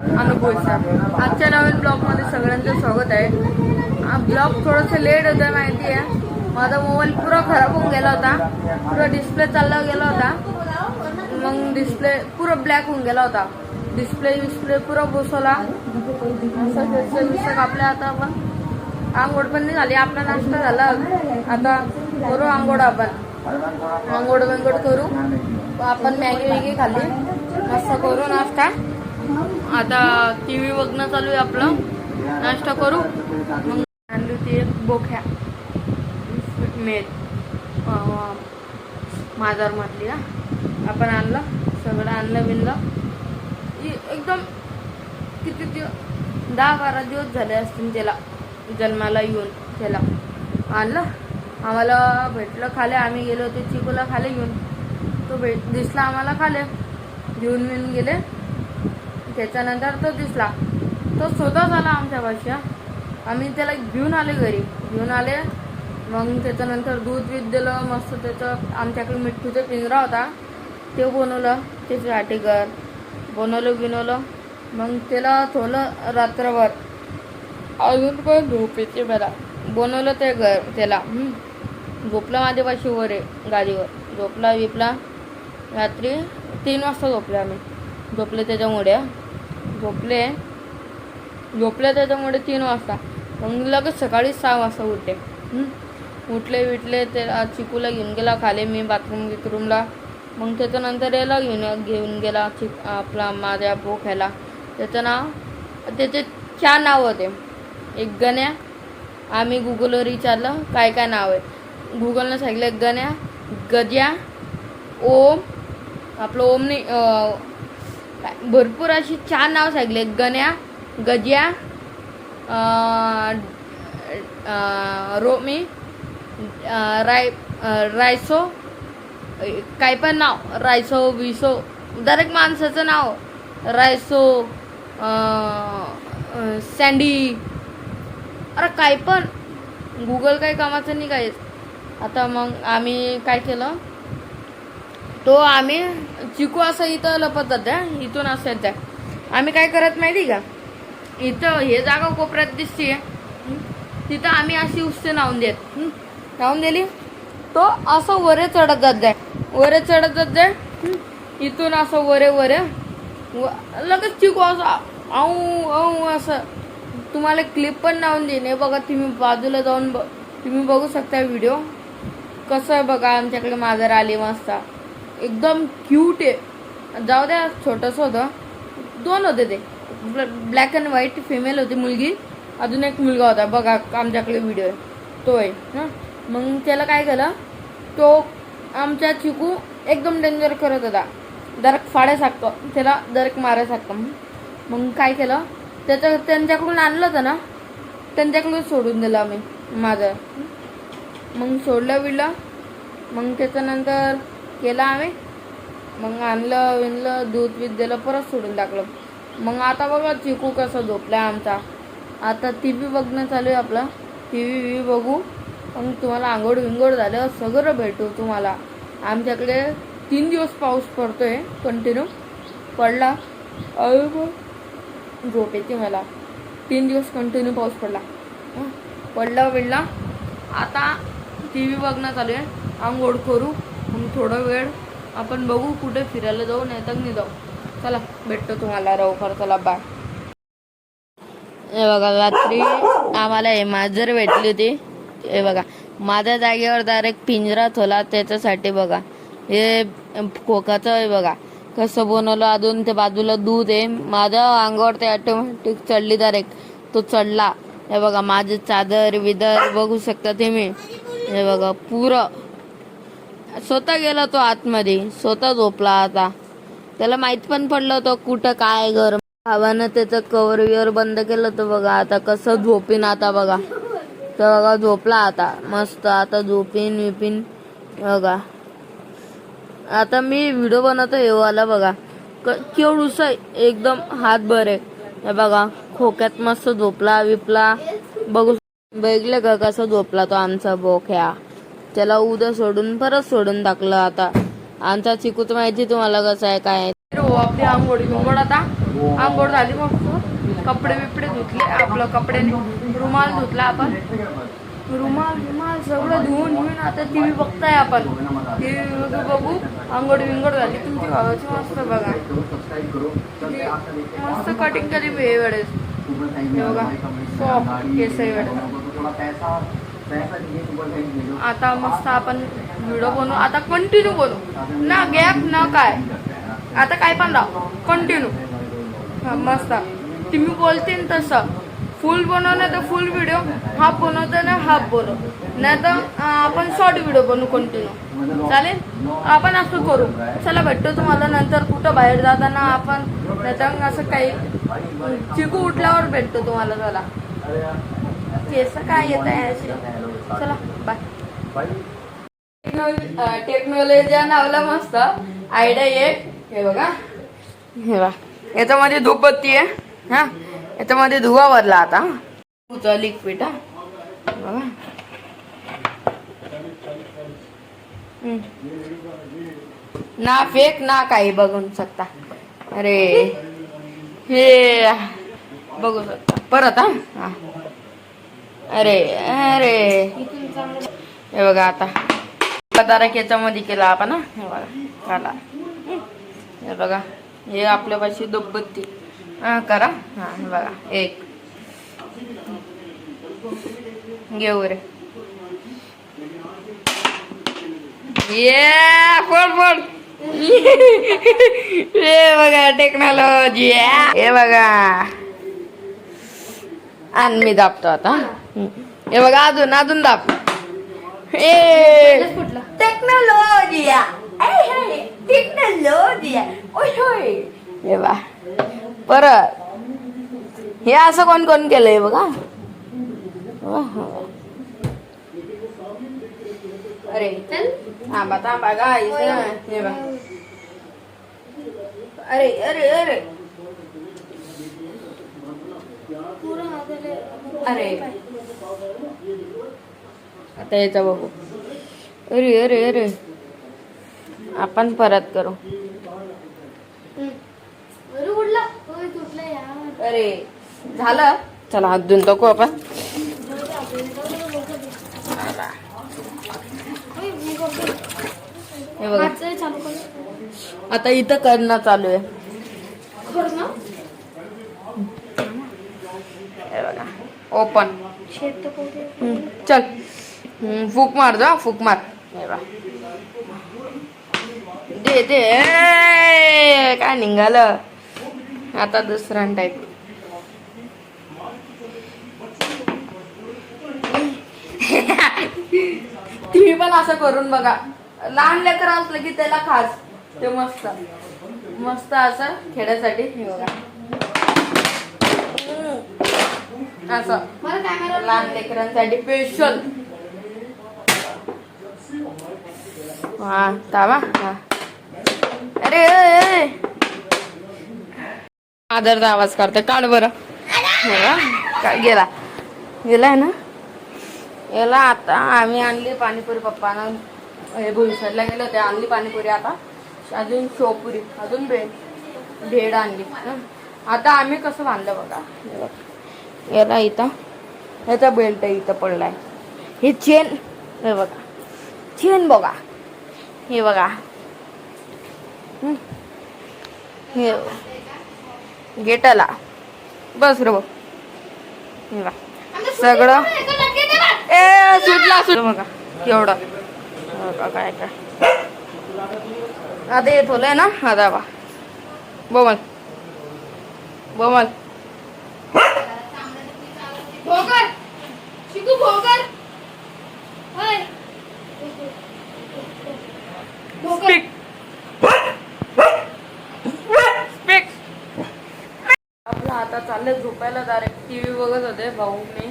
अनुभव सर आजच्या नवीन ब्लॉगमध्ये सगळ्यांचं स्वागत आहे। हा ब्लॉग थोडंसं लेट होतं माहिती आहे। माझा मोबाईल पुरा खराब होऊन गेला होता, पुरा डिस्प्ले चालला गेला होता, मग डिस्प्ले पुरा ब्लॅक होऊन गेला होता। डिस्प्ले पुरा बसवला असं कापल्या। आता आपण आंघोळ पण नाही झाली, आपला नाश्ता झाला, आता करू आंघोळ। आपण आंघोळ करू, आपण मॅगी खाल्ली, मस्त करू नाश्ता। आता टीव्ही बघणं चालू आहे आपलं, नाश्ता करू। मग आणली ती एक बोख्या मेद माझ्यावर म्हटली हा, आपण आणलं सगळं, आणलं बिनलं एकदम किती दिवस 10-12 दिवस झाले असतील त्याला जन्माला येऊन। त्याला आणलं, आम्हाला भेटलं खाले, आम्ही गेलो होतो चिकूला खाले घेऊन, तो दिसला आम्हाला, खाले घेऊन गेले। त्याच्यानंतर तो दिसला, तो स्वतःच आला आमच्या भाषा, आम्ही त्याला घेऊन आले, घरी घेऊन आले। मग त्याच्यानंतर दूध दिलं मस्त, त्याचं आमच्याकडे मिठ्ठूचा पिंजरा होता, ते बनवलं, त्याच्यासाठी घर बनवलं। मग त्याला थोडं रात्रभर अजून पण झोप येते मला, बनवलं ते घर त्याला। झोपला माझ्यापाशी वर आहे गाडीवर, झोपला रात्री 3 वाजता झोपले आम्ही, झोपले त्याच्यामुळे 3 वाजता। मग लगेच सकाळी 6 वाजता उठले त्याला चिकूला घेऊन गेला खाली, मी बाथरूमला। मग त्याच्यानंतर याला घेऊन गेला आपला माझ्या बोख्याला। त्याचे 4 नाव होते, एक गण्या, आम्ही गुगलवर विचारलं काय नाव आहे, गुगलनं सांगितलं गण्या, गज्या, ओम, आपलं ओमनी भरपूर अशी 4 नाव सांगितले, गण्या, गज्या, रोमी, रायसो, काय पण नाव, रायसो विसो, दरेक माणसाचं नाव, रायसो, सँडी, अरे काय पण, गुगल काही कामाचं नाही काय। आता मग आम्ही काय केलं, तो आम्ही चिकू असं इथं लपत होत्या, इथून असं आम्ही काय करत माहिती का, इथं हे जागा कोपऱ्यात दिसते, तिथं आम्ही अशी उसते लावून दिली, तो असं वरे चढत जात जाय, इथून असं वरे लगेच चिकू असं आऊ असं। तुम्हाला क्लिप पण लावून देईन, हे बघा, तुम्ही बाजूला जाऊन तुम्ही बघू शकता व्हिडिओ कसं आहे बघा। आमच्याकडे मांजर आली मस्त, एकदम क्यूट आहे, जाऊ द्या छोटंसं होतं, 2 होते ते, ब्लॅक अँड व्हाईट फिमेल होती मुलगी, अजून एक मुलगा होता बघा, आमच्याकडे व्हिडिओ आहे तो आहे ना। मग त्याला काय केलं, तो आमच्या चिकू एकदम डेंजर करत होता, दरक फाड्यासारखं, त्याला दरक मारायसारखं। मग काय केलं, त्यांच्याकडून आणलं होतं ना, त्यांच्याकडून सोडून दिलं आम्ही माझं। मग सोडलं, मग त्याच्यानंतर केलं आम्ही, मग आणलं दूध दिलं, परत सोडून टाकलं। मग आता बघा चिकू कसं झोपलाय आमचा। आता टीव्ही बघणं चालू आहे आपलं, टीव्ही बघू, मग तुम्हाला आंघोळ झालं सगळं भेटू तुम्हाला। आमच्याकडे 3 दिवस पाऊस पडतोय, कंटिन्यू पडला, झोप येते मला, 3 दिवस कंटिन्यू पाऊस पडला। आता टीव्ही बघणं चालू आहे, आंघोळ करू, मग थोडा वेळ आपण बघू कुठे फिरायला जाऊ, नाही तर नाही जाऊ। चला भेटतो तुम्हाला लवकर, चला बाय। हे बघा, रात्री आम्हाला हे मांजर भेटली होती, हे बघा माझ्या जागेवर डायरेक्ट पिंजरा ठेवला त्याच्यासाठी बघा। हे खोकाचं आहे बघा कसं बनवलं, अजून ते बाजूला दूध आहे, माझ्या अंगावर ते ऑटोमॅटिक चढली डायरेक्ट, तो चढला। हे बघा माझे चादर विदर बघू शकता तुम्ही, हे बघा पुरं स्वतः गेला तो आतमध्ये, स्वतः झोपला। आता त्याला माहित पण पडलं होतं कुठं काय घर, भावानं त्याचं कवर बंद केलं होतं बघा। आता कसं झोपीन आता बघा, तर बघा झोपला आता मस्त, आता झोपीन बघा। आता मी व्हिडिओ बनवतो, हे वाला बघा केवढूस एकदम हातभर आहे, हे बघा खोक्यात मस्त झोपला विपला, बघलं का कसं झोपला तो आमचा बोख्या। त्याला उद्या परत सोडून टाकलं। आता आमचा चिकूच माहिती तुम्हाला कसं आहे काय। आपली आंघोळ आता आंघोळ झाली मस्त, कपडे बिपडे धुतले, आपलं कपड्याने रुमाल धुतला आपण, रुमाल सगळं धुवून आता टी व्ही बघताय आपण, टी व्ही बघू. आंघोळ विंगोळ झाली तुमची भावाची मस्त बघा, मस्त कटिंग केली वेळेस, हे बघा सॉफ्ट केस आता मस्त आपण व्हिडिओ बनवू, आता कंटिन्यू बनवू ना, गॅप ना काय, आता काय पण राहू कंटिन्यू. मस्त तुम्ही बोलते तसं फुल बनवणं तर फुल व्हिडिओ, हाफ बनवतो ना हाफ बनव, नाही तर आपण शॉर्ट व्हिडिओ बनवू कंटिन्यू, चालेल. आपण असं करू. चला भेटतो तुम्हाला नंतर कुठं बाहेर जाताना आपण, नाही तर असं काही चिकू उठल्यावर भेटतो तुम्हाला. चला केस काय येत आहे असे, चला बाय. टेक्नॉलॉजी नावला मस्त आयडिया एक, हे बघा याच्यामध्ये धूपबत्ती आहे, हा याच्यामध्ये धुवा भरला आता लिक्विड, हा बघा ना फेक ना काही बघू शकता. अरे हे बघू शकता परत, हा अरे अरे हे बघा आता पदार्थ याच्यामध्ये केला आपण, हे बघा काला, हे बघा हे आपल्यापाशी धूपबत्ती करा, हा बघा एक घेऊ रे, ये फोड हे बघा टेक्नॉलॉजी, हे बघा आणि मी दाबतो आता, हे बघा अजून दाब, टेक्नॉलॉजी टेक्नॉलॉजी, हे बा परत हे असं कोण कोण केलंय बघा. अरे थांबा का हे बा, अरे अरे अरे अरे आता याचा बघू, अरे अरे अरे आपण परत करू. अरे झालं, चला हात धुवून टाकू आपण. हे बघा आता इथं करणं चालू आहे, हे बघा ओपन, चल फूक मार जा, फूक मार, हे बघा दे काय निघालं आता दुसरा टाईप. तुम्ही पण असं करून बघा, लहान लेकर असलं की त्याला खास ते मस्त मस्त असं खेळासाठी, हे बघा असं लहान लेकरांसाठी स्पेशल. हा तावा, हा अरे आदरचा आवाज करते, काढ बरं, काय गेलाय ना याला. आता आम्ही आणली पाणीपुरी, पप्पानं हे भुईसरला गेलं होते, आणली पाणीपुरी, आता अजून शेवपुरी, अजून भेड आणली. आता आम्ही कसं बांधलं बघा, याला इथं याचा बेल्ट इथं पडलाय, हे चेन, हे बघा चेन बघा, हे बघा हे गेटाला बस रे बघ, हे बघा सगळं सुटला बघा केवढं काय आता येत होलंय ना. आता बा बोमल आपलं आता चाललंय झोपायला, डायरेक्ट टीव्ही बघत होते भाऊ मी,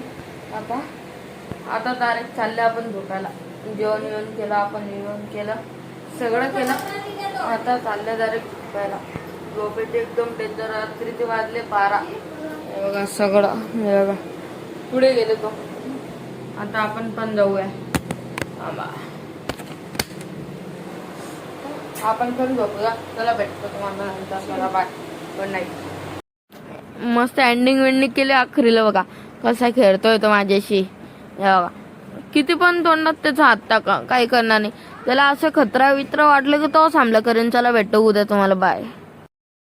आता डायरेक्ट चालले आपण झोपायला. जेवण केलं आपण, जेवण केलं, सगळं केलं, आता चाललं डायरेक्ट झोपायला. झोपेचे एकदम डेंजर, रात्रीचे वाजले 12, हे बघा सगळं, हे बघा पुढे गेले तो. आता आपण पण जाऊया, आपण पण झोपूया. चला भेटतो तुम्हाला नंतर, मला बाय, गुड नाईट. मस्त एंडिंग वेंडिंग केली अखेरीला. बघा कसा खेळतोय तो माझ्याशी. हे बघा किती पण तोंडात त्याचा हात टाका काही करणार नाही. त्याला असं खतरा वित्र वाटलं की तो सामला करेन. चला भेटू उद्या तुम्हाला. बाय.